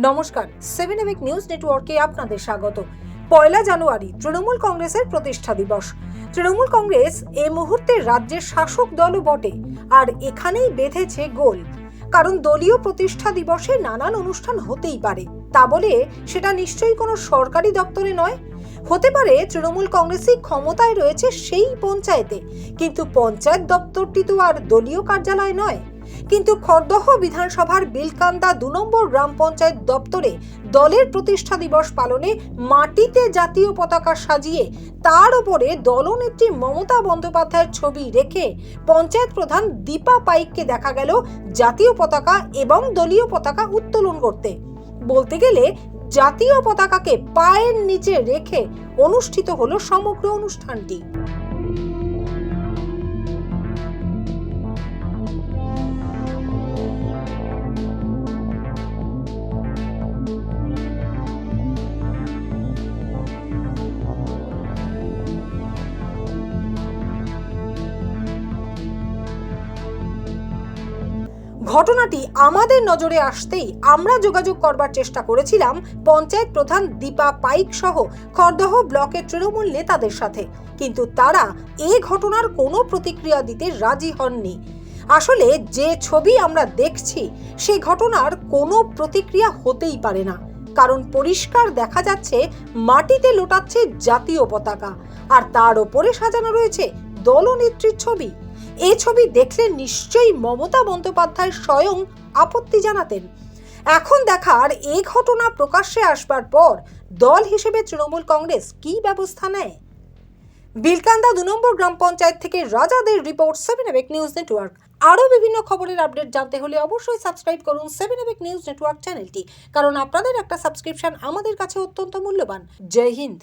নমস্কার, 7 নিউজ নেটওয়ার্কে আপনাদের স্বাগত। 1 জানুয়ারি তৃণমূল কংগ্রেসের প্রতিষ্ঠা দিবস। তৃণমূল কংগ্রেস এই মুহূর্তে রাজ্যের শাসক দলও বটে, আর এখানেই বেঁধেছে গোল। কারণ দলীয় প্রতিষ্ঠা দিবসে নানান অনুষ্ঠান হতেই পারে, তা বলে সেটা নিশ্চয়ই কোনো সরকারি দপ্তরে নয়। হতে পারে তৃণমূল কংগ্রেসই ক্ষমতায় রয়েছে সেই পঞ্চায়েতে, কিন্তু পঞ্চায়েত দপ্তরটি তো আর দলীয় কার্যালয় নয়। কিন্তু খড়দহ বিধানসভার বিলকান্দা 2 নম্বর গ্রাম পঞ্চায়েত দপ্তরে দলের প্রতিষ্ঠা দিবস পালনে মাটিতে জাতীয় পতাকা সাজিয়ে তার উপরে দলনেত্রী মমতা বন্দ্যোপাধ্যায়ের ছবি রেখে পঞ্চায়েত প্রধান দীপা পাইককে দেখা গেল জাতীয় পতাকা এবং দলীয় পতাকা উত্তোলন করতে। বলতে গেলে জাতীয় পতাকাকে পায়ের নিচে রেখে অনুষ্ঠিত হলো সমগ্র অনুষ্ঠানটি। ঘটনাটি আমাদের নজরে আসতেই আমরা যোগাযোগ করবার চেষ্টা করেছিলাম পঞ্চায়েত প্রধান দীপা পাইক সহ খড়দহ ব্লকের তৃণমূল নেতাদের সাথে, কিন্তু তারা এই ঘটনার কোনো প্রতিক্রিয়া দিতে রাজি হননি। আসলে যে ছবি আমরা দেখছি সেই ঘটনার কোনো প্রতিক্রিয়া হতেই পারে না, কারণ পরিষ্কার দেখা যাচ্ছে মাটিতে লোটাচ্ছে জাতীয় পতাকা, আর তার ওপরে সাজানো রয়েছে দলনেত্রীর ছবি। এই ছবি দেখলে নিশ্চয়ই মমতা বন্দ্যোপাধ্যায় স্বয়ং আপত্তি জানাতেন। এখন দেখার এই ঘটনা প্রকাশ্যে আসবার পর দল হিসেবে তৃণমূল কংগ্রেস কি ব্যবস্থা নেয়। বিলকান্দা 2 নম্বর গ্রাম পঞ্চায়েত থেকে রাজাদের রিপোর্ট, 7 নিউজ নেটওয়ার্ক। আরও বিভিন্ন খবরের আপডেট জানতে হলে অবশ্যই সাবস্ক্রাইব করুন 7 নিউজ নেটওয়ার্ক চ্যানেলটি, কারণ আপনাদের একটা সাবস্ক্রিপশন আমাদের কাছে অত্যন্ত মূল্যবান। জয় হিন্দ।